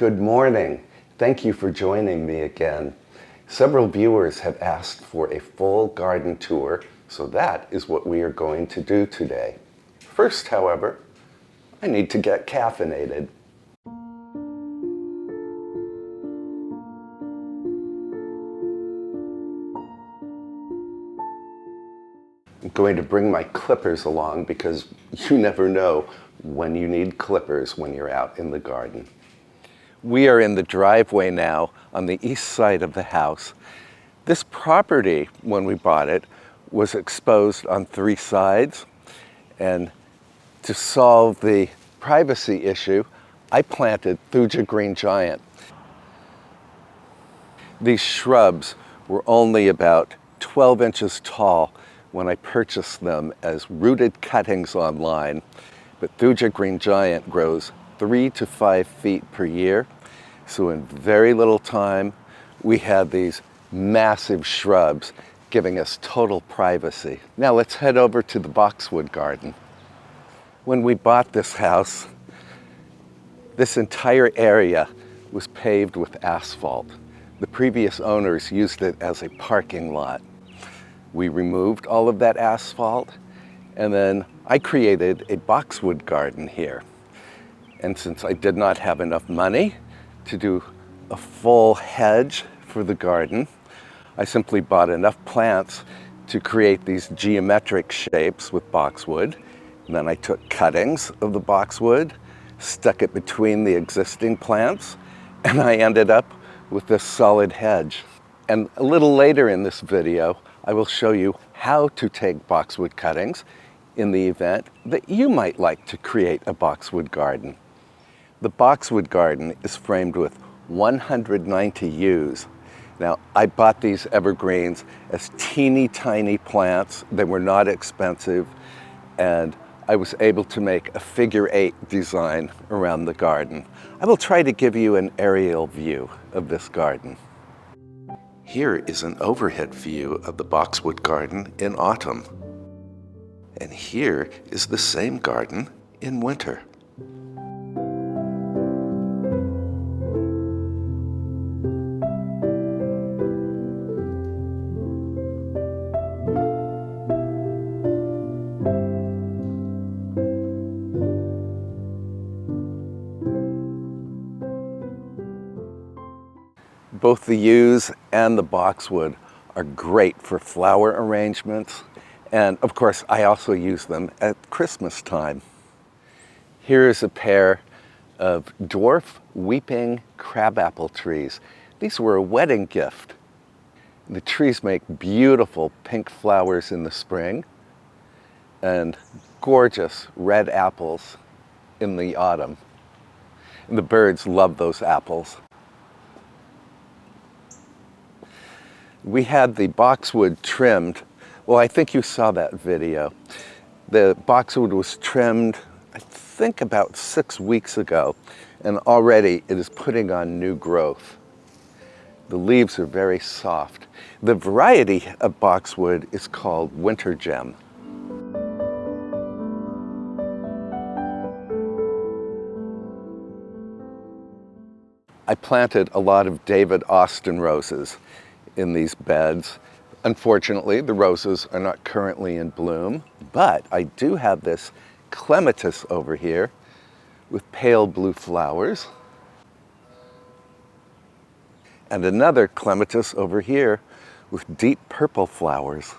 Good morning. Thank you for joining me again. Several viewers have asked for a full garden tour, so that is what we are going to do today. First, however, I need to get caffeinated. I'm going to bring my clippers along because you never know when you need clippers when you're out in the garden. We are in the driveway now on the east side of the house. This property, when we bought it, was exposed on three sides. And to solve the privacy issue, I planted Thuja Green Giant. These shrubs were only about 12 inches tall when I purchased them as rooted cuttings online. But Thuja Green Giant grows 3 to 5 feet per year. So in very little time, we had these massive shrubs giving us total privacy. Now let's head over to the Boxwood Garden. When we bought this house, this entire area was paved with asphalt. The previous owners used it as a parking lot. We removed all of that asphalt, and then I created a Boxwood Garden here. And since I did not have enough money to do a full hedge for the garden, I simply bought enough plants to create these geometric shapes with boxwood. And then I took cuttings of the boxwood, stuck it between the existing plants, and I ended up with this solid hedge. And a little later in this video, I will show you how to take boxwood cuttings in the event that you might like to create a boxwood garden. The Boxwood Garden is framed with 190 yews. Now, I bought these evergreens as teeny tiny plants. They were not expensive, and I was able to make a figure-8 design around the garden. I will try to give you an aerial view of this garden. Here is an overhead view of the Boxwood Garden in autumn. And here is the same garden in winter. Both the yews and the boxwood are great for flower arrangements, and of course I also use them at Christmas time. Here is a pair of dwarf weeping crabapple trees. These were a wedding gift. The trees make beautiful pink flowers in the spring and gorgeous red apples in the autumn. And the birds love those apples. We had the boxwood trimmed. Well, I think you saw that video. The boxwood was trimmed, I think about 6 weeks ago, and already it is putting on new growth. The leaves are very soft. The variety of boxwood is called Winter Gem. I planted a lot of David Austin roses in these beds. Unfortunately, the roses are not currently in bloom, but I do have this clematis over here with pale blue flowers, and another clematis over here with deep purple flowers.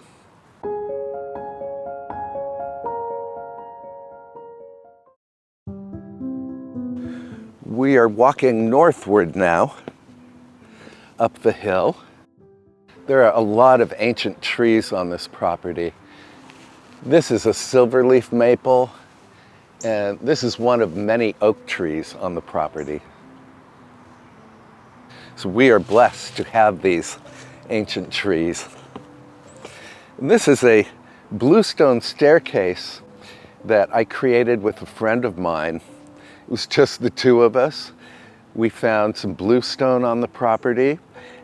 We are walking northward now, up the hill. There are a lot of ancient trees on this property. This is a silverleaf maple, and this is one of many oak trees on the property. So we are blessed to have these ancient trees. And this is a bluestone staircase that I created with a friend of mine. It was just the two of us. We found some bluestone on the property.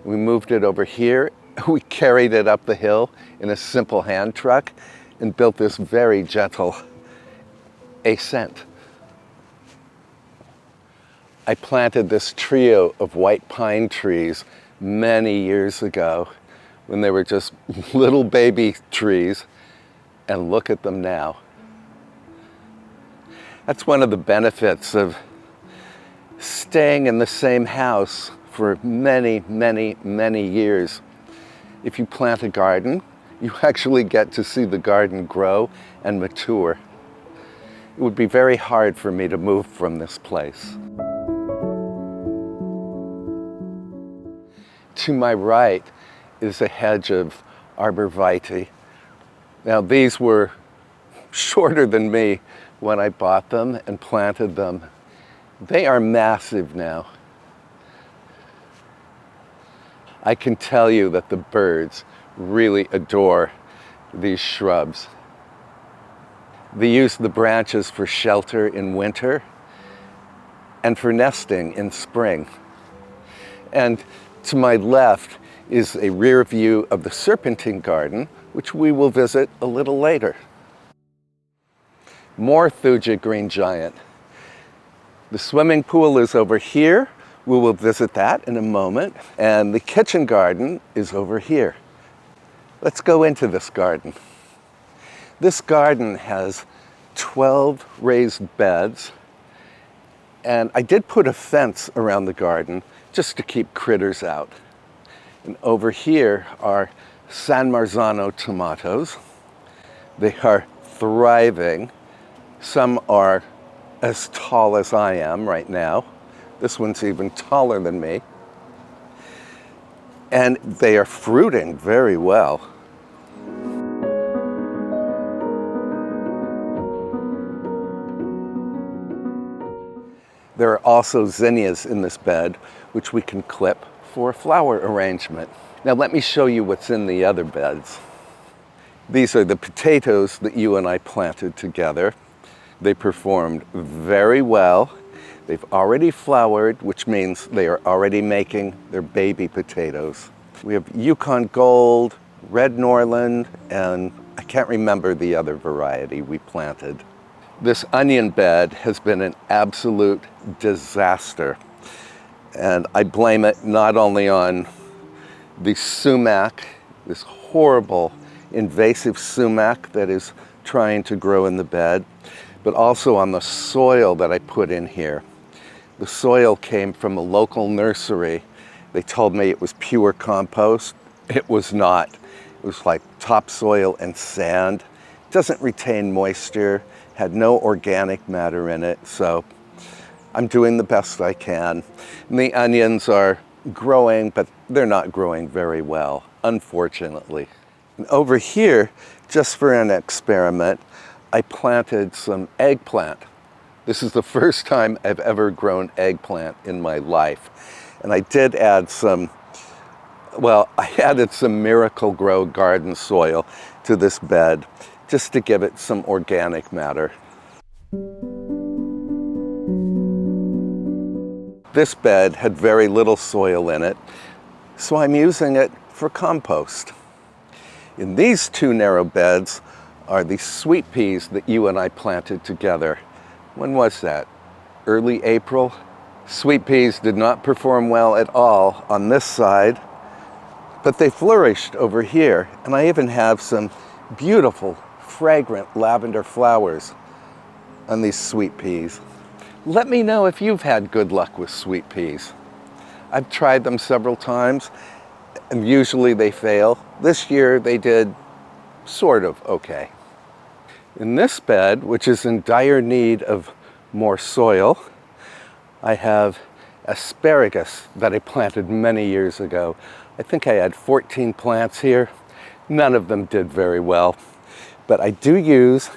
We moved it over here. We carried it up the hill in a simple hand truck and built this very gentle ascent. I planted this trio of white pine trees many years ago when they were just little baby trees, and look at them now. That's one of the benefits of staying in the same house for many, many, many years. If you plant a garden, you actually get to see the garden grow and mature. It would be very hard for me to move from this place. To my right is a hedge of arborvitae. Now these were shorter than me when I bought them and planted them. They are massive now. I can tell you that the birds really adore these shrubs. They use the branches for shelter in winter and for nesting in spring. And to my left is a rear view of the Serpent Garden, which we will visit a little later. More Thuja green giant. The swimming pool is over here. We will visit that in a moment. And the kitchen garden is over here. Let's go into this garden. This garden has 12 raised beds. And I did put a fence around the garden just to keep critters out. And over here are San Marzano tomatoes. They are thriving. Some are as tall as I am right now. This one's even taller than me. And they are fruiting very well. There are also zinnias in this bed, which we can clip for a flower arrangement. Now let me show you what's in the other beds. These are the potatoes that you and I planted together. They performed very well. They've already flowered, which means they are already making their baby potatoes. We have Yukon Gold, Red Norland, and I can't remember the other variety we planted. This onion bed has been an absolute disaster. And I blame it not only on the sumac, this horrible invasive sumac that is trying to grow in the bed, but also on the soil that I put in here. The soil came from a local nursery. They told me it was pure compost. It was not. It was like topsoil and sand. It doesn't retain moisture, had no organic matter in it, so I'm doing the best I can. And the onions are growing, but they're not growing very well, unfortunately. And over here, just for an experiment, I planted some eggplant. This is the first time I've ever grown eggplant in my life. And I did add some, I added some Miracle-Gro garden soil to this bed just to give it some organic matter. This bed had very little soil in it, so I'm using it for compost. In these two narrow beds are the sweet peas that you and I planted together. When was that? Early April? Sweet peas did not perform well at all on this side, but they flourished over here, and I even have some beautiful, fragrant lavender flowers on these sweet peas. Let me know if you've had good luck with sweet peas. I've tried them several times, and usually they fail. This year they did sort of okay. In this bed, which is in dire need of more soil, I have asparagus that I planted many years ago. I think I had 14 plants here. None of them did very well, but I do use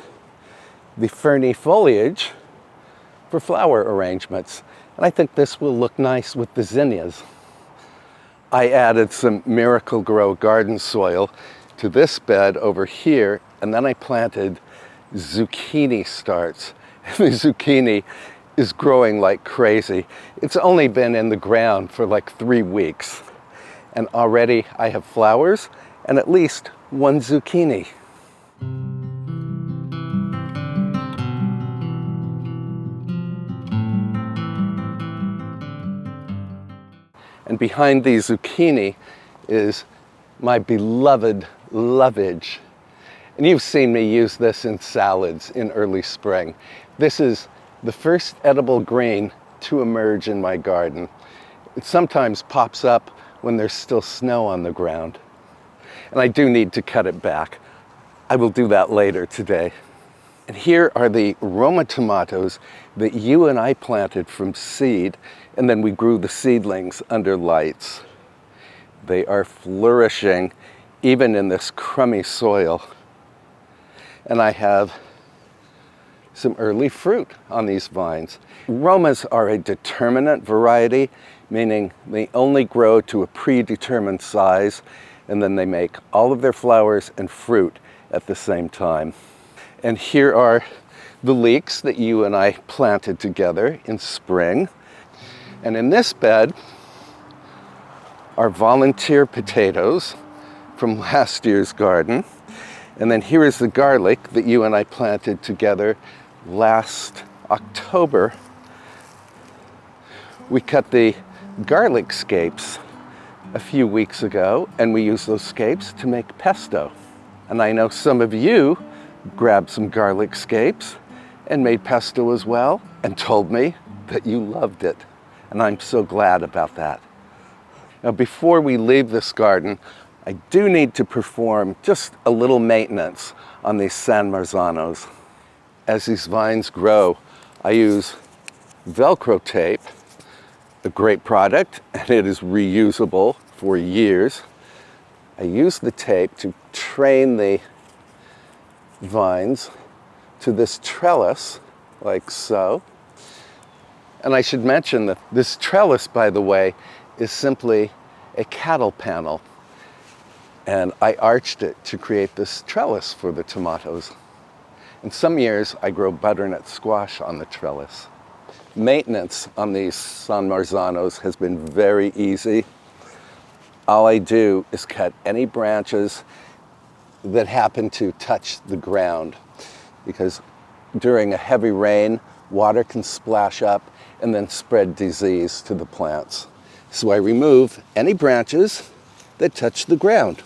the ferny foliage for flower arrangements. And I think this will look nice with the zinnias. I added some Miracle-Gro garden soil to this bed over here, and then I planted zucchini starts. And the zucchini is growing like crazy. It's only been in the ground for like 3 weeks. And already I have flowers and at least one zucchini. And behind the zucchini is my beloved lovage. And you've seen me use this in salads in early spring. This is the first edible green to emerge in my garden. It sometimes pops up when there's still snow on the ground. And I do need to cut it back. I will do that later today. And here are the Roma tomatoes that you and I planted from seed, and then we grew the seedlings under lights. They are flourishing even in this crummy soil. And I have some early fruit on these vines. Romas are a determinate variety, meaning they only grow to a predetermined size, and then they make all of their flowers and fruit at the same time. And here are the leeks that you and I planted together in spring. And in this bed are volunteer potatoes from last year's garden. And then here is the garlic that you and I planted together last October. We cut the garlic scapes a few weeks ago, and we used those scapes to make pesto. And I know some of you grabbed some garlic scapes and made pesto as well, and told me that you loved it. And I'm so glad about that. Now, before we leave this garden, I do need to perform just a little maintenance on these San Marzanos. As these vines grow, I use Velcro tape, a great product, and it is reusable for years. I use the tape to train the vines to this trellis, like so. And I should mention that this trellis, by the way, is simply a cattle panel. And I arched it to create this trellis for the tomatoes. In some years, I grow butternut squash on the trellis. Maintenance on these San Marzanos has been very easy. All I do is cut any branches that happen to touch the ground, because during a heavy rain, water can splash up and then spread disease to the plants. So I remove any branches that touch the ground.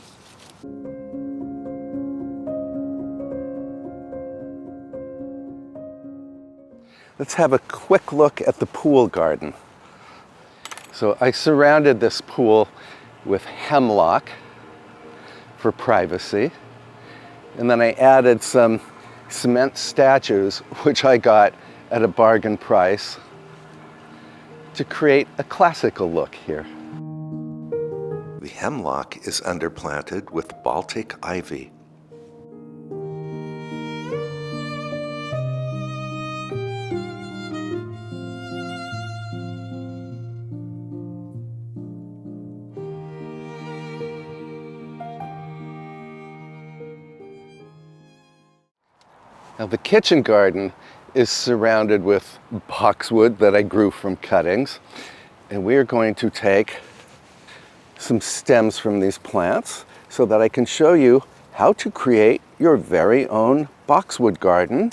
Let's have a quick look at the pool garden. So I surrounded this pool with hemlock for privacy. And then I added some cement statues, which I got at a bargain price, to create a classical look here. The hemlock is underplanted with Baltic ivy. Now, the kitchen garden is surrounded with boxwood that I grew from cuttings, and we are going to take some stems from these plants so that I can show you how to create your very own boxwood garden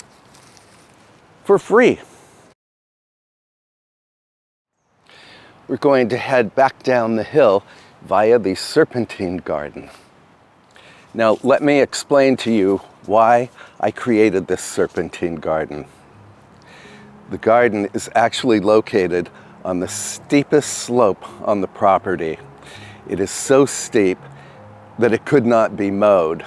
for free. We're going to head back down the hill via the Serpent Garden. Now, let me explain to you why I created this Serpentine Garden. The garden is actually located on the steepest slope on the property. It is so steep that it could not be mowed.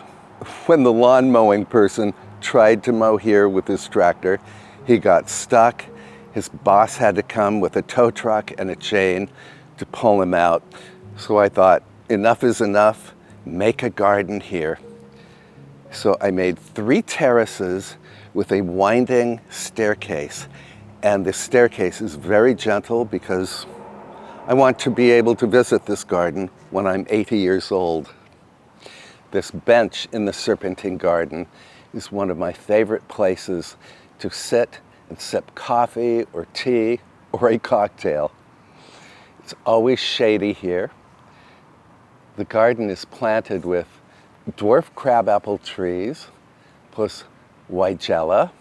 When the lawn mowing person tried to mow here with his tractor, he got stuck. His boss had to come with a tow truck and a chain to pull him out. So I thought, enough is enough, make a garden here. So I made 3 terraces with a winding staircase. And the staircase is very gentle because I want to be able to visit this garden when I'm 80 years old. This bench in the Serpentine Garden is one of my favorite places to sit and sip coffee or tea or a cocktail. It's always shady here. The garden is planted with dwarf crabapple trees plus weigela,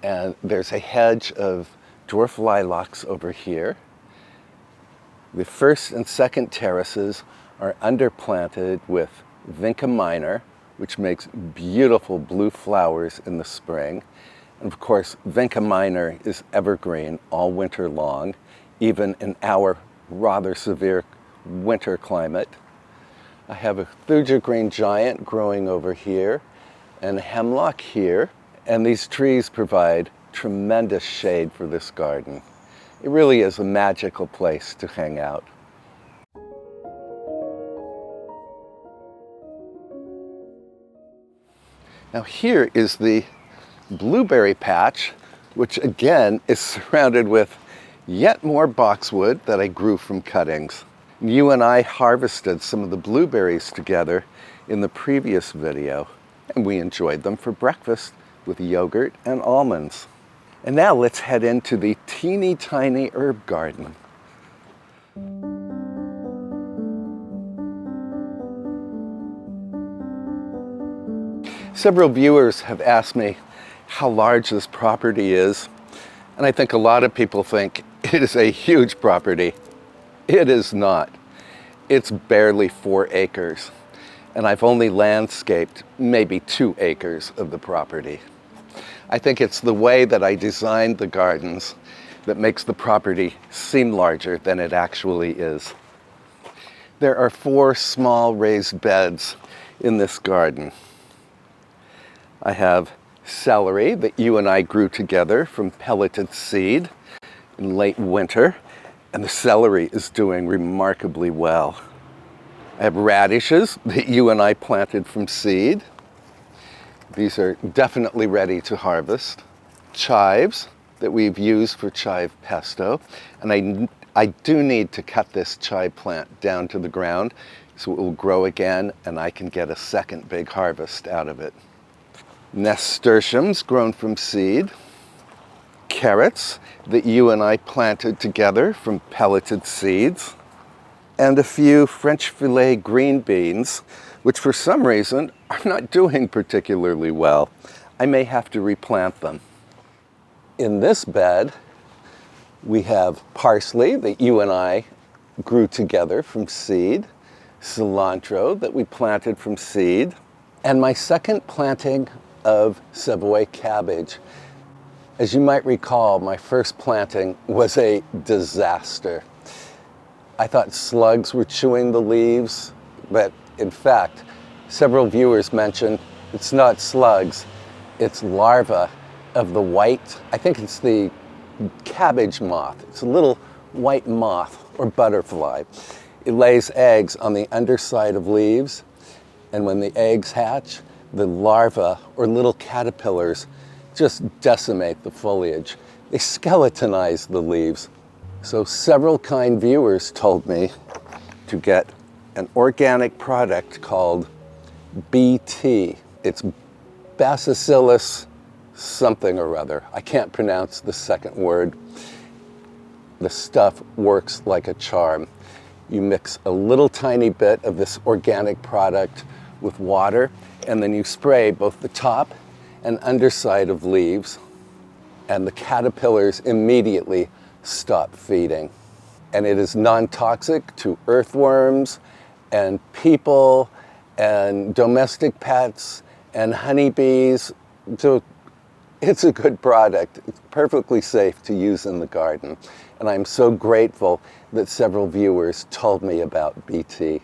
and there's a hedge of dwarf lilacs over here. The first and second terraces are underplanted with Vinca minor, which makes beautiful blue flowers in the spring. And of course, Vinca minor is evergreen all winter long, even in our rather severe winter climate. I have a Thuja green giant growing over here and hemlock here, and these trees provide tremendous shade for this garden. It really is a magical place to hang out. Now here is the blueberry patch, which again is surrounded with yet more boxwood that I grew from cuttings. You and I harvested some of the blueberries together in the previous video, and we enjoyed them for breakfast with yogurt and almonds. And now let's head into the teeny tiny herb garden. Several viewers have asked me how large this property is, and I think a lot of people think it is a huge property. It is not. It's barely 4 acres, and I've only landscaped maybe 2 acres of the property. I think it's the way that I designed the gardens that makes the property seem larger than it actually is. There are 4 small raised beds in this garden. I have celery that you and I grew together from pelleted seed in late winter, and the celery is doing remarkably well. I have radishes that you and I planted from seed. These are definitely ready to harvest. Chives that we've used for chive pesto, and I do need to cut this chive plant down to the ground so it will grow again and I can get a second big harvest out of it. Nasturtiums grown from seed. Carrots that you and I planted together from pelleted seeds, and a few French filet green beans, which for some reason are not doing particularly well. I may have to replant them. In this bed, we have parsley that you and I grew together from seed, cilantro that we planted from seed, and my second planting of Savoy cabbage. As you might recall, my first planting was a disaster. I thought slugs were chewing the leaves, but in fact, several viewers mentioned it's not slugs, it's larvae of the white, I think it's the cabbage moth. It's a little white moth or butterfly. It lays eggs on the underside of leaves, and when the eggs hatch, the larvae or little caterpillars just decimate the foliage. They skeletonize the leaves. So several kind viewers told me to get an organic product called BT. It's Bacillus something or other. I can't pronounce the second word. The stuff works like a charm. You mix a little tiny bit of this organic product with water, and then you spray both the top and underside of leaves, and the caterpillars immediately stop feeding. And it is non-toxic to earthworms and people and domestic pets and honeybees. So it's a good product. It's perfectly safe to use in the garden. And I'm so grateful that several viewers told me about BT.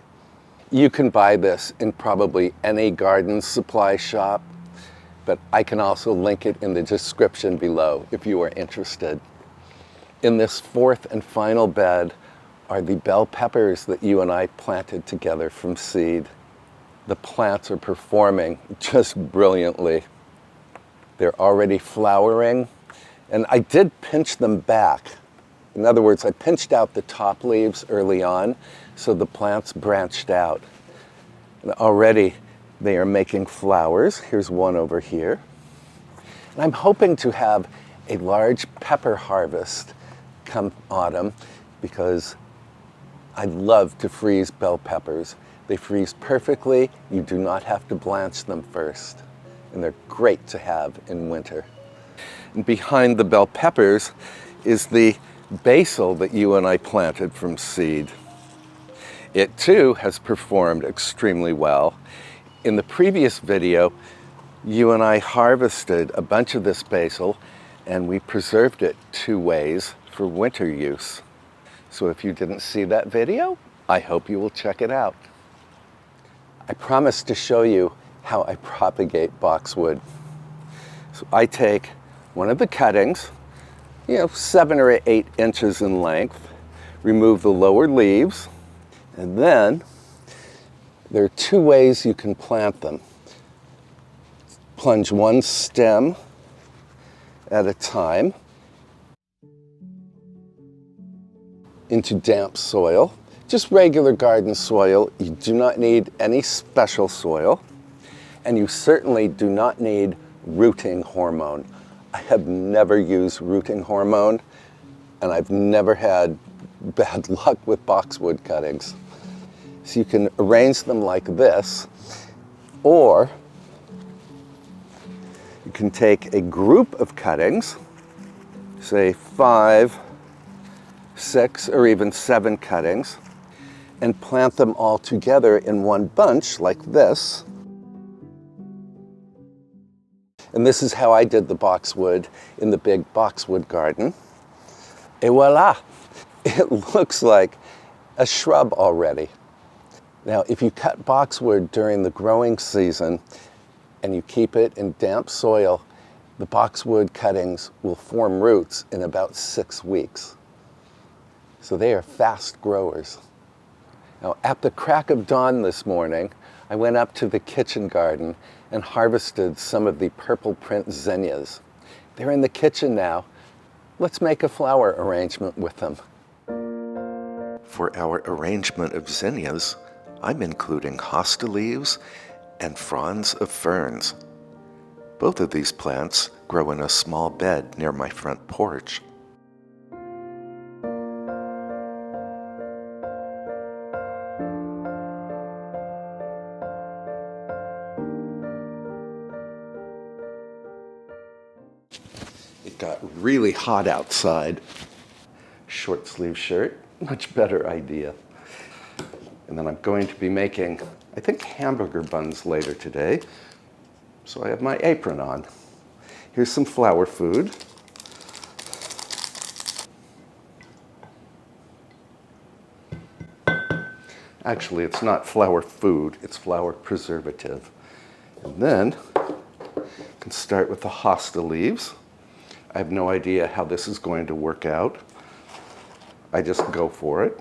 You can buy this in probably any garden supply shop, but I can also link it in the description below if you are interested. In this 4th and final bed are the bell peppers that you and I planted together from seed. The plants are performing just brilliantly. They're already flowering, and I did pinch them back. In other words, I pinched out the top leaves early on, so the plants branched out. And already they are making flowers. Here's one over here. And I'm hoping to have a large pepper harvest come autumn because I love to freeze bell peppers. They freeze perfectly. You do not have to blanch them first. And they're great to have in winter. And behind the bell peppers is the basil that you and I planted from seed. It too has performed extremely well. In the previous video, you and I harvested a bunch of this basil and we preserved it 2 ways for winter use. So if you didn't see that video, I hope you will check it out. I promised to show you how I propagate boxwood. So I take one of the cuttings, 7 or 8 inches in length, remove the lower leaves, and then there are 2 ways you can plant them. Plunge one stem at a time into damp soil, just regular garden soil. You do not need any special soil, and you certainly do not need rooting hormone. I have never used rooting hormone, and I've never had bad luck with boxwood cuttings. So you can arrange them like this, or you can take a group of cuttings, say 5, 6, or even 7 cuttings, and plant them all together in one bunch like this. And this is how I did the boxwood in the big Boxwood Garden. Et voila! It looks like a shrub already. Now, if you cut boxwood during the growing season and you keep it in damp soil, the boxwood cuttings will form roots in about 6 weeks. So they are fast growers. Now, at the crack of dawn this morning, I went up to the kitchen garden and harvested some of the purple print zinnias. They're in the kitchen now. Let's make a flower arrangement with them. For our arrangement of zinnias, I'm including hosta leaves and fronds of ferns. Both of these plants grow in a small bed near my front porch. It got really hot outside. Short sleeve shirt, much better idea. And then I'm going to be making, I think, hamburger buns later today. So I have my apron on. Here's some flower food. Actually, it's not flour food, it's flour preservative. And then you can start with the hosta leaves. I have no idea how this is going to work out. I just go for it.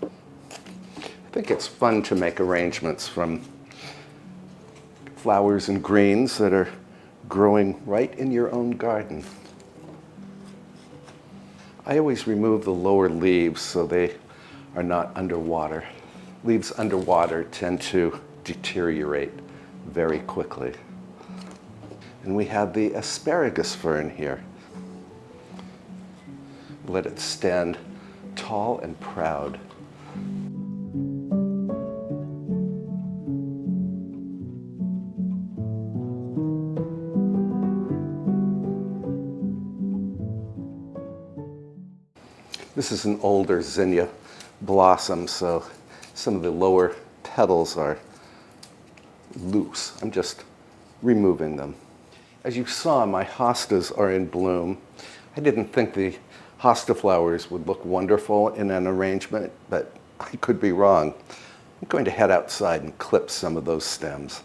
I think it's fun to make arrangements from flowers and greens that are growing right in your own garden. I always remove the lower leaves so they are not underwater. Leaves underwater tend to deteriorate very quickly. And we have the asparagus fern here. Let it stand tall and proud. This is an older zinnia blossom, so some of the lower petals are loose. I'm just removing them. As you saw, my hostas are in bloom. I didn't think the hosta flowers would look wonderful in an arrangement, but I could be wrong. I'm going to head outside and clip some of those stems.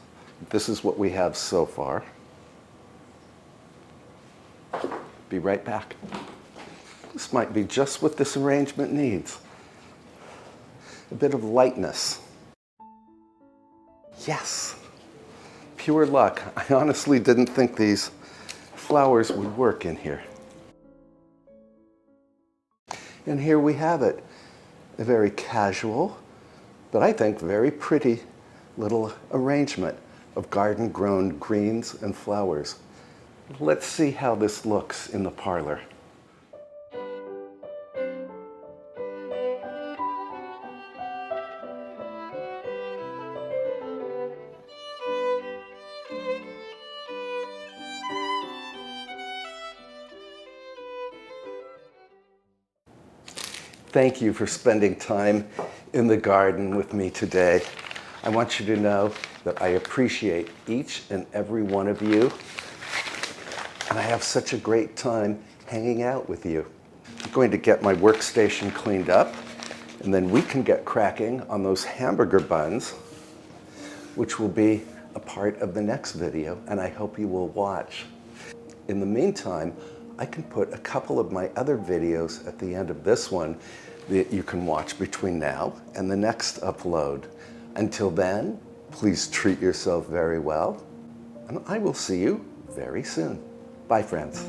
This is what we have so far. Be right back. This might be just what this arrangement needs. A bit of lightness. Yes, pure luck. I honestly didn't think these flowers would work in here. And here we have it. A very casual, but I think very pretty little arrangement of garden-grown greens and flowers. Let's see how this looks in the parlor. thank you for spending time in the garden with me today. I want you to know that I appreciate each and every one of you, and I have such a great time hanging out with you. I'm going to get my workstation cleaned up, and then we can get cracking on those hamburger buns, which will be a part of the next video, and I hope you will watch. In the meantime, I can put a couple of my other videos at the end of this one that you can watch between now and the next upload. Until then, please treat yourself very well, and I will see you very soon. Bye, friends.